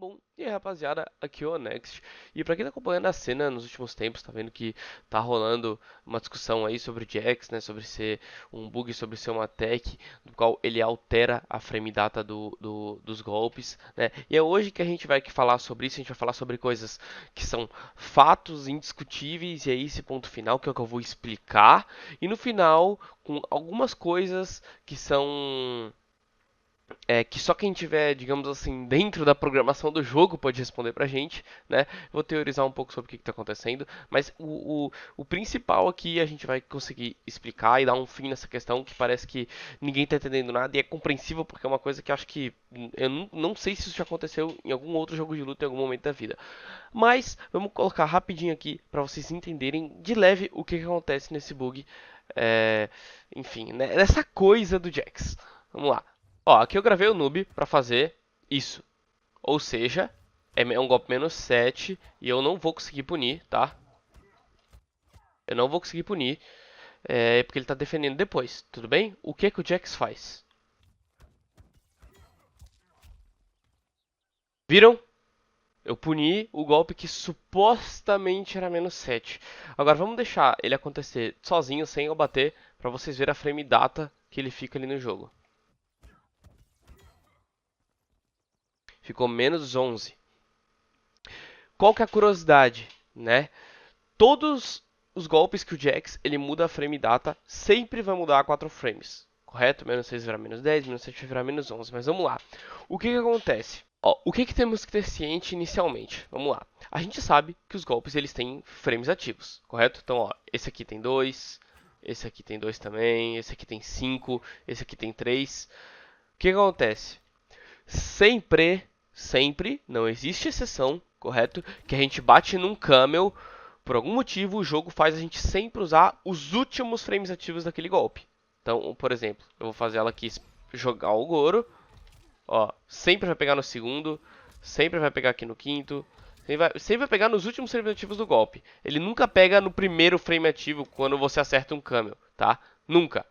Bom, e aí rapaziada, aqui é o Next. E pra quem tá acompanhando a cena nos últimos tempos, tá vendo que tá rolando uma discussão aí sobre o Jax, né? Sobre ser um bug, sobre ser uma tech, do qual ele altera a frame data dos golpes, né? E é hoje que a gente vai aqui falar sobre isso, a gente vai falar sobre coisas que são fatos indiscutíveis, e é esse ponto final que é o que eu vou explicar. E no final, com algumas coisas que são que só quem tiver, digamos assim, dentro da programação do jogo pode responder pra gente, né? Vou teorizar um pouco sobre o que está acontecendo, mas o principal aqui a gente vai conseguir explicar e dar um fim nessa questão que parece que ninguém está entendendo nada e é compreensível porque é uma coisa que eu acho que eu não sei se isso já aconteceu em algum outro jogo de luta em algum momento da vida. Mas vamos colocar rapidinho aqui para vocês entenderem de leve o que acontece nesse bug, é, enfim, né, nessa coisa do Jax. Vamos lá. Ó, aqui eu gravei o noob para fazer isso. Ou seja, é um golpe menos 7 e eu não vou conseguir punir, tá? Eu não vou conseguir punir, porque ele tá defendendo depois, tudo bem? O que que o Jax faz? Viram? Eu puni o golpe que supostamente era menos 7. Agora vamos deixar ele acontecer sozinho, sem eu bater, para vocês verem a frame data que ele fica ali no jogo. Ficou menos 11. Qual que é a curiosidade, né? Todos os golpes que o Jax ele muda a frame data, sempre vai mudar a 4 frames. Correto? Menos 6 virar menos 10, menos 7 virar menos 11. Mas vamos lá. O que acontece? Ó, o que temos que ter ciente inicialmente? Vamos lá. A gente sabe que os golpes eles têm frames ativos, correto? Então, ó, esse aqui tem 2, esse aqui tem 2 também, esse aqui tem 5, esse aqui tem 3. O que acontece? Sempre, não existe exceção, correto? Que a gente bate num camel, por algum motivo o jogo faz a gente sempre usar os últimos frames ativos daquele golpe. Então, por exemplo, eu vou fazer ela aqui jogar o Goro, ó, sempre vai pegar no segundo, sempre vai pegar aqui no quinto, sempre vai pegar nos últimos frames ativos do golpe. Ele nunca pega no primeiro frame ativo quando você acerta um camel, tá? Nunca.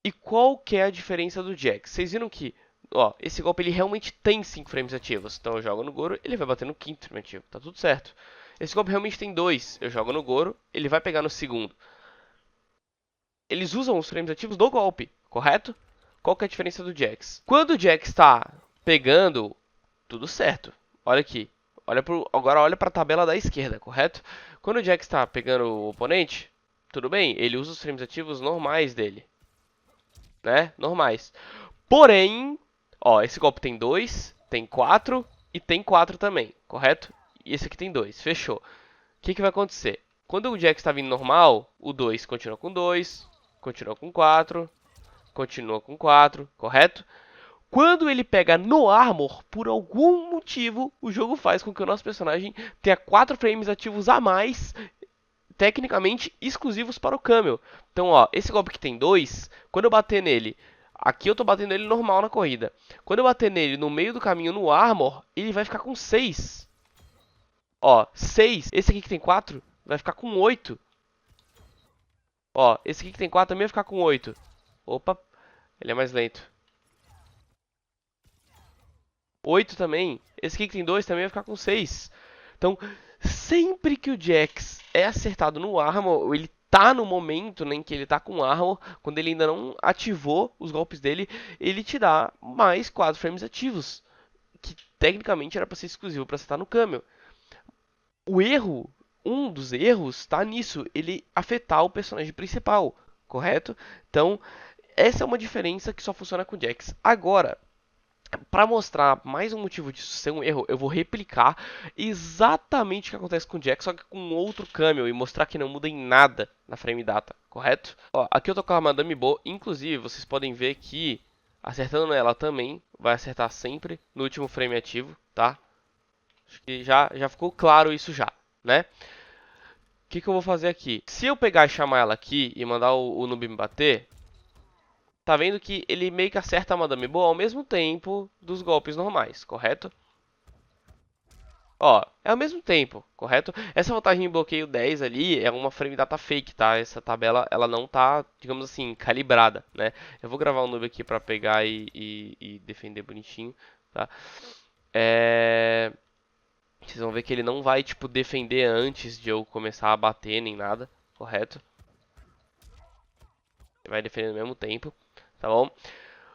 E qual que é a diferença do Jax? Vocês viram que, ó, esse golpe ele realmente tem 5 frames ativos. Então eu jogo no Goro, ele vai bater no quinto frame ativo, tá tudo certo. Esse golpe realmente tem 2. Eu jogo no Goro, ele vai pegar no segundo. Eles usam os frames ativos do golpe, correto? Qual que é a diferença do Jax? Quando o Jax está pegando, tudo certo. Olha aqui. Agora olha para a tabela da esquerda, correto? Quando o Jax está pegando o oponente, tudo bem, ele usa os frames ativos normais dele, né? Normais. Porém, ó, esse golpe tem 2, tem 4 e tem 4 também, correto? E esse aqui tem 2, fechou. O que vai acontecer? Quando o Jack está vindo normal, o 2 continua com 2, continua com 4, continua com 4, correto? Quando ele pega no Armor, por algum motivo, o jogo faz com que o nosso personagem tenha 4 frames ativos a mais, tecnicamente exclusivos para o Camel. Então, ó, esse golpe que tem 2, quando eu bater nele, aqui eu tô batendo ele normal na corrida. Quando eu bater nele no meio do caminho no Armor, ele vai ficar com 6. Ó, 6. Esse aqui que tem 4 vai ficar com 8. Ó, esse aqui que tem 4 também vai ficar com 8. Opa, ele é mais lento. 8 também. Esse aqui que tem 2 também vai ficar com 6. Então, sempre que o Jax é acertado no Armor, ele tá no momento, né, em que ele tá com Armor, quando ele ainda não ativou os golpes dele, ele te dá mais 4 frames ativos, que tecnicamente era para ser exclusivo para acertar no Camel. O erro, um dos erros, está nisso, ele afetar o personagem principal, correto? Então, essa é uma diferença que só funciona com Jax. Agora, para mostrar mais um motivo disso ser um erro, eu vou replicar exatamente o que acontece com o Jax, só que com outro camel e mostrar que não muda em nada na frame data, correto? Ó, aqui eu tô com a Madame Bo, inclusive vocês podem ver que acertando ela também vai acertar sempre no último frame ativo, tá? Acho que já ficou claro isso já, né? O que eu vou fazer aqui? Se eu pegar e chamar ela aqui e mandar o noob me bater, tá vendo que ele meio que acerta a Madame Bo ao mesmo tempo dos golpes normais, correto? Ó, é ao mesmo tempo, correto? Essa vantagem em bloqueio 10 ali é uma frame data fake, tá? Essa tabela, ela não tá, digamos assim, calibrada, né? Eu vou gravar um noob aqui pra pegar e defender bonitinho, tá? Vocês vão ver que ele não vai, tipo, defender antes de eu começar a bater nem nada, correto? Ele vai defender no mesmo tempo, tá bom? O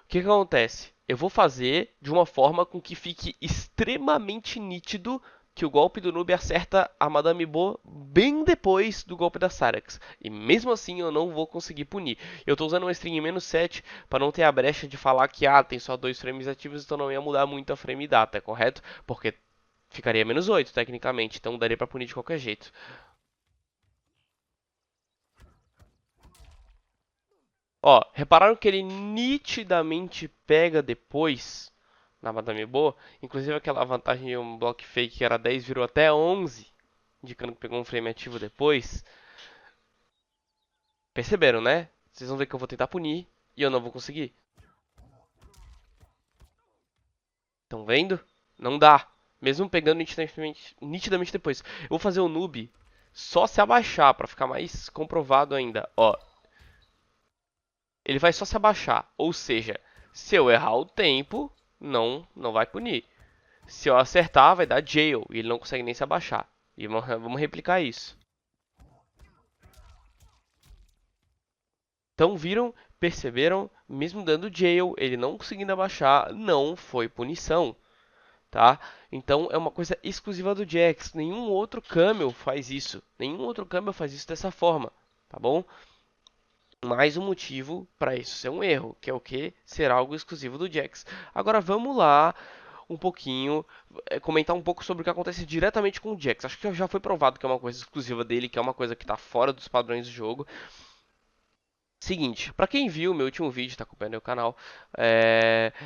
que que acontece? Eu vou fazer de uma forma com que fique extremamente nítido que o golpe do noob acerta a Madame Bo bem depois do golpe da Syrax. E mesmo assim eu não vou conseguir punir. Eu estou usando uma string -7 para não ter a brecha de falar que tem só 2 frames ativos, então não ia mudar muito a frame data, correto? Porque ficaria -8 tecnicamente, então daria para punir de qualquer jeito. Ó, repararam que ele nitidamente pega depois na Madame Bo? Inclusive aquela vantagem de um block fake que era 10 virou até 11, indicando que pegou um frame ativo depois. Perceberam, né? Vocês vão ver que eu vou tentar punir e eu não vou conseguir. Estão vendo? Não dá. Mesmo pegando nitidamente depois. Eu vou fazer o noob só se abaixar para ficar mais comprovado ainda. Ó, ele vai só se abaixar. Ou seja, se eu errar o tempo, não vai punir. Se eu acertar, vai dar jail. E ele não consegue nem se abaixar. E vamos replicar isso. Então viram, perceberam, mesmo dando jail, ele não conseguindo abaixar, não foi punição. Tá? Então é uma coisa exclusiva do Jax. Nenhum outro camel faz isso. Nenhum outro camel faz isso dessa forma. Tá bom? Mais um motivo para isso ser um erro, que é o que? Ser algo exclusivo do Jax. Agora vamos lá um pouquinho, comentar um pouco sobre o que acontece diretamente com o Jax. Acho que já foi provado que é uma coisa exclusiva dele, que é uma coisa que está fora dos padrões do jogo. Seguinte, para quem viu meu último vídeo, está acompanhando o canal,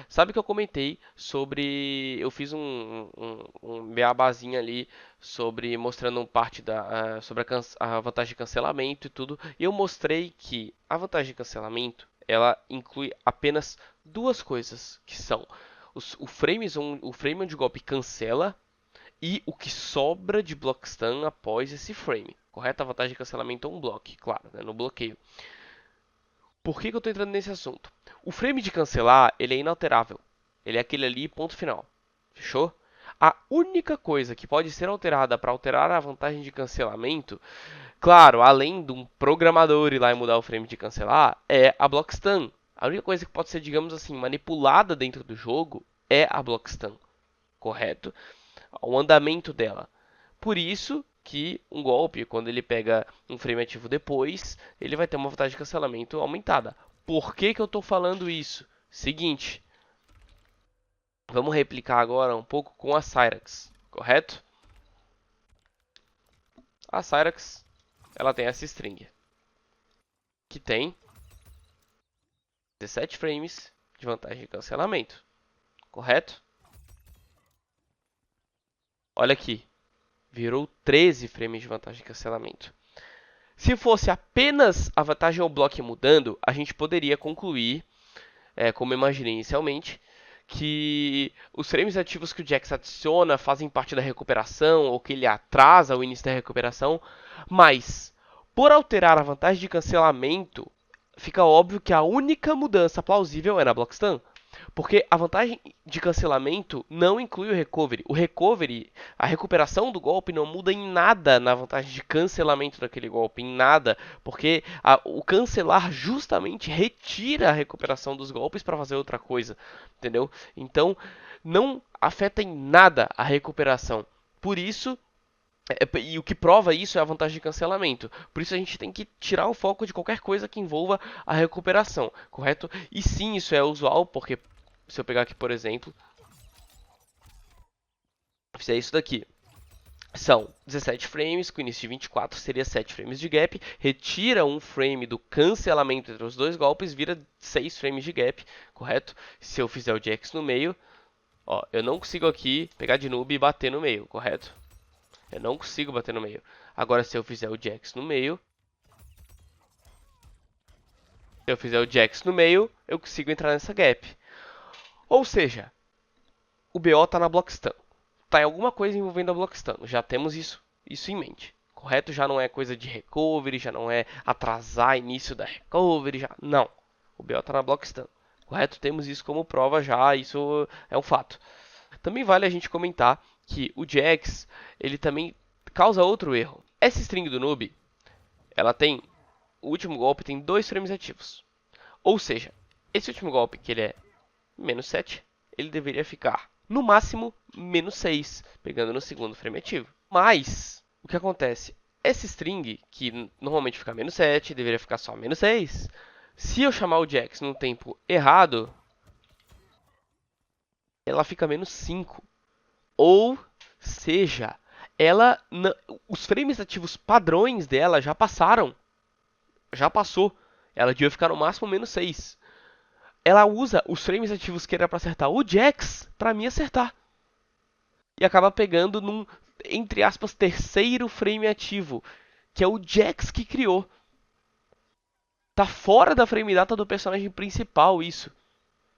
sabe que eu comentei sobre, eu fiz um beabazinho ali sobre mostrando parte sobre a vantagem de cancelamento e tudo, e eu mostrei que a vantagem de cancelamento ela inclui apenas duas coisas, que são o frame onde o golpe cancela e o que sobra de block stun após esse frame, correto? A vantagem de cancelamento é um block, claro, né, no bloqueio. Por que eu estou entrando nesse assunto? O frame de cancelar, ele é inalterável. Ele é aquele ali, ponto final. Fechou? A única coisa que pode ser alterada para alterar a vantagem de cancelamento, claro, além de um programador ir lá e mudar o frame de cancelar, é a block stun. A única coisa que pode ser, digamos assim, manipulada dentro do jogo é a block stun. Correto? O andamento dela. Por isso que um golpe, quando ele pega um frame ativo depois, ele vai ter uma vantagem de cancelamento aumentada. Por que que eu estou falando isso? Seguinte, vamos replicar agora um pouco com a Syrax, correto? A Syrax, ela tem essa string, que tem 17 frames de vantagem de cancelamento, correto? Olha aqui, virou 13 frames de vantagem de cancelamento. Se fosse apenas a vantagem ao bloco mudando, a gente poderia concluir, como eu imaginei inicialmente, que os frames ativos que o Jax adiciona fazem parte da recuperação ou que ele atrasa o início da recuperação, mas por alterar a vantagem de cancelamento, fica óbvio que a única mudança plausível é na block stun. Porque a vantagem de cancelamento não inclui o recovery. O recovery, a recuperação do golpe, não muda em nada na vantagem de cancelamento daquele golpe, em nada. Porque o cancelar justamente retira a recuperação dos golpes para fazer outra coisa, entendeu? Então, não afeta em nada a recuperação. Por isso, e o que prova isso é a vantagem de cancelamento. Por isso a gente tem que tirar o foco de qualquer coisa que envolva a recuperação, correto? E sim, isso é usual, porque se eu pegar aqui, por exemplo, fizer isso daqui, são 17 frames, com início de 24 seria 7 frames de gap, retira um frame do cancelamento entre os dois golpes, vira 6 frames de gap, correto? Se eu fizer o Jax no meio, ó, eu não consigo aqui pegar de noob e bater no meio, correto? Eu não consigo bater no meio. Agora, se eu fizer o Jax no meio, eu consigo entrar nessa gap. Ou seja, o BO está na block stun. Está em alguma coisa envolvendo a block stun. Já temos isso em mente. Correto? Já não é coisa de recovery, já não é atrasar início da recovery, já não. O BO está na block stun. Correto? Temos isso como prova já, isso é um fato. Também vale a gente comentar que o Jax, ele também causa outro erro. Essa string do noob, ela tem, o último golpe tem 2 frames ativos. Ou seja, esse último golpe, que ele é -7, ele deveria ficar, no máximo, -6, pegando no segundo frame ativo. Mas, o que acontece? Essa string, que normalmente fica -7, deveria ficar só -6. Se eu chamar o Jax no tempo errado, ela fica -5. Ou seja, ela, os frames ativos padrões dela já passaram. Já passou. Ela devia ficar no máximo -6. Ela usa os frames ativos que era para acertar o Jax para me acertar. E acaba pegando num, entre aspas, terceiro frame ativo, que é o Jax que criou. Tá fora da frame data do personagem principal isso.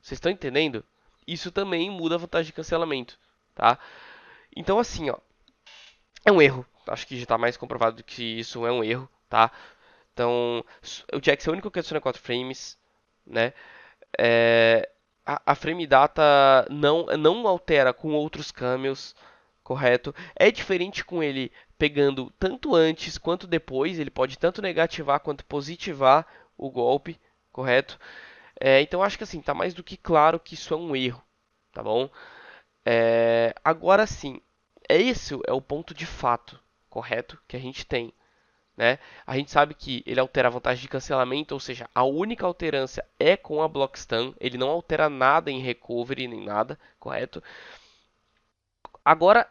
Vocês estão entendendo? Isso também muda a vantagem de cancelamento, tá? Então assim, ó, é um erro. Acho que já está mais comprovado que isso é um erro, tá? Então, o Jax é o único que adiciona 4 frames, né? A frame data não altera com outros cameos, correto? É diferente com ele pegando tanto antes quanto depois. Ele pode tanto negativar quanto positivar o golpe, correto? Então acho que assim, tá mais do que claro que isso é um erro, tá bom? Agora sim, esse é o ponto de fato, correto? Que a gente tem. Né? A gente sabe que ele altera a vantagem de cancelamento, ou seja, a única alterância é com a Block Stun. Ele não altera nada em recovery nem nada, correto? Agora,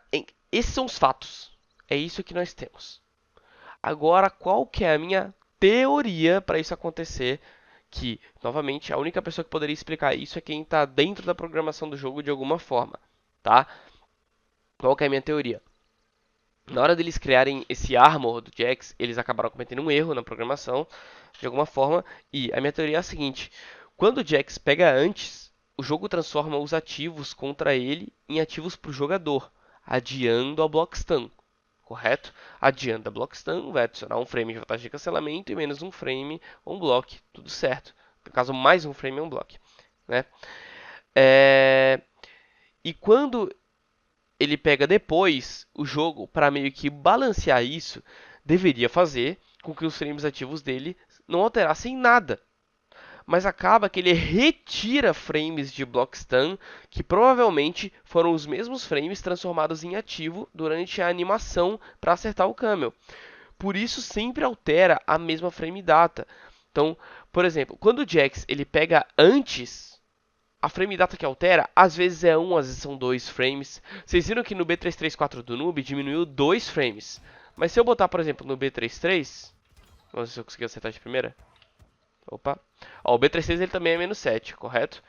esses são os fatos. É isso que nós temos. Agora, qual que é a minha teoria para isso acontecer? Que, novamente, a única pessoa que poderia explicar isso é quem está dentro da programação do jogo de alguma forma, tá? Qual que é a minha teoria? Na hora deles criarem esse armor do Jax, eles acabaram cometendo um erro na programação, de alguma forma, e a minha teoria é a seguinte: quando o Jax pega antes, o jogo transforma os ativos contra ele em ativos para o jogador, adiando a Block Stun, correto? Adiando a Block Stun, vai adicionar um frame de vantagem de cancelamento e menos um frame ou um block, tudo certo. No caso, mais um frame ou um block, né? E quando ele pega depois o jogo para meio que balancear isso, deveria fazer com que os frames ativos dele não alterassem nada. Mas acaba que ele retira frames de Block Stun que provavelmente foram os mesmos frames transformados em ativo durante a animação para acertar o Camel. Por isso sempre altera a mesma frame data. Então, por exemplo, quando o Jax ele pega antes, a frame data que altera, às vezes é 1, às vezes são 2 frames. Vocês viram que no B334 do noob diminuiu 2 frames. Mas se eu botar, por exemplo, no B33... Vamos ver se eu conseguir acertar de primeira. Opa. Ó, o B33 ele também é -7, correto?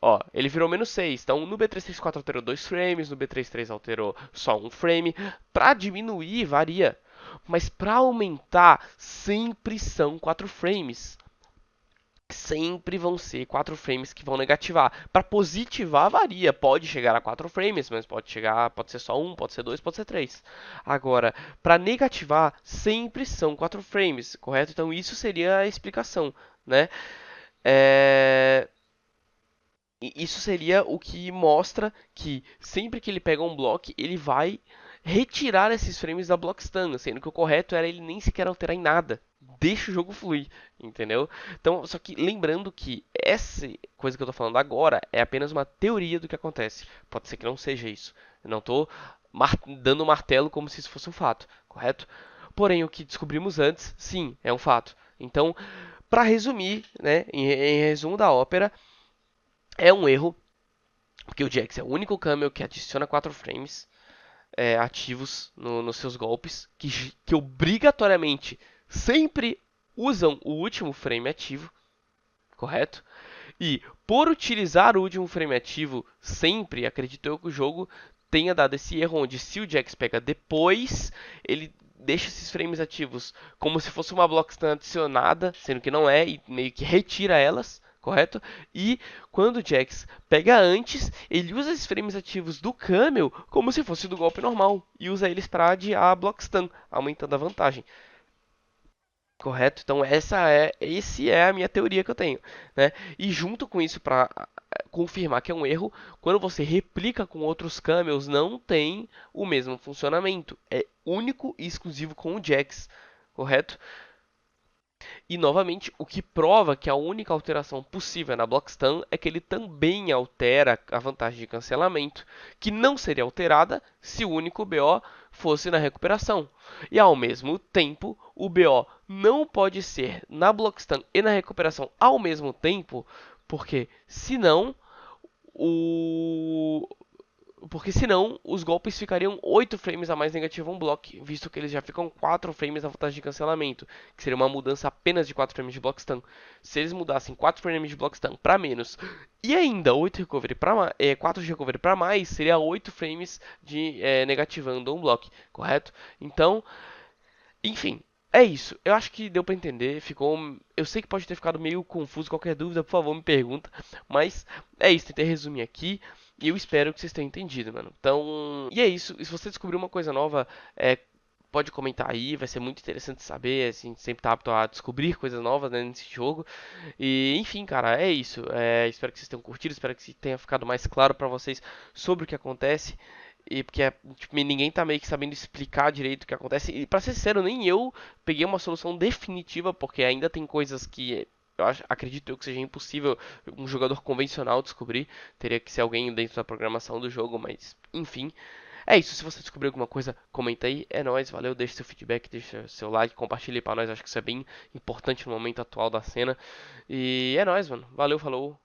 Ó, ele virou -6. Então, no B334 alterou 2 frames, no B33 alterou só 1 frame. Para diminuir, varia. Mas para aumentar, sempre são 4 frames. Sempre vão ser 4 frames que vão negativar. Para positivar varia, pode chegar a 4 frames, mas pode ser só 1, pode ser 2, pode ser 3. Agora, para negativar sempre são 4 frames, correto? Então isso seria a explicação, né? Isso seria o que mostra que sempre que ele pega um bloco, ele vai retirar esses frames da Block Stun, sendo que o correto era ele nem sequer alterar em nada. Deixa o jogo fluir, entendeu? Então, só que lembrando que essa coisa que eu estou falando agora é apenas uma teoria do que acontece. Pode ser que não seja isso. Eu não estou dando martelo como se isso fosse um fato, correto? Porém, o que descobrimos antes, sim, é um fato. Então, para resumir, né, em resumo da ópera, é um erro, porque o Jax é o único camel que adiciona 4 frames ativos nos seus golpes, que obrigatoriamente sempre usam o último frame ativo, correto? E por utilizar o último frame ativo sempre, acredito eu que o jogo tenha dado esse erro, onde se o Jax pega depois, ele deixa esses frames ativos como se fosse uma Block Stun adicionada, sendo que não é, e meio que retira elas, correto? E quando o Jax pega antes, ele usa esses frames ativos do Camel como se fosse do golpe normal, e usa eles para adiar a Block Stun, aumentando a vantagem. Correto? Então esse é a minha teoria que eu tenho, né? E junto com isso, para confirmar que é um erro, quando você replica com outros cameos, não tem o mesmo funcionamento. É único e exclusivo com o Jax, correto? E novamente, o que prova que a única alteração possível na Blockstun é que ele também altera a vantagem de cancelamento, que não seria alterada se o único BO fosse na recuperação. E ao mesmo tempo, o BO não pode ser na Blockstun e na recuperação ao mesmo tempo, porque senão o porque senão os golpes ficariam 8 frames a mais negativo um block, visto que eles já ficam 4 frames na vantagem de cancelamento, que seria uma mudança apenas de 4 frames de block stun. Se eles mudassem 4 frames de block stun para menos e ainda 4 de recovery para mais, seria 8 frames de negativando um block, correto? Então, enfim, é isso. Eu acho que deu pra entender. Eu sei que pode ter ficado meio confuso. Qualquer dúvida, por favor, me pergunta. Mas é isso. Tentei resumir aqui. E eu espero que vocês tenham entendido, mano. Então, e é isso. E se você descobrir uma coisa nova, pode comentar aí. Vai ser muito interessante saber. Assim, a gente sempre tá apto a descobrir coisas novas, né, nesse jogo. E, enfim, cara, é isso. Espero que vocês tenham curtido. Espero que tenha ficado mais claro pra vocês sobre o que acontece. E porque tipo, ninguém tá meio que sabendo explicar direito o que acontece. E pra ser sincero, nem eu peguei uma solução definitiva, porque ainda tem coisas que acredito eu que seja impossível um jogador convencional descobrir. Teria que ser alguém dentro da programação do jogo, mas enfim. É isso, se você descobrir alguma coisa, comenta aí. É nóis, valeu, deixa seu feedback, deixa seu like, compartilha aí pra nós, acho que isso é bem importante no momento atual da cena. E é nóis, mano. Valeu, falou.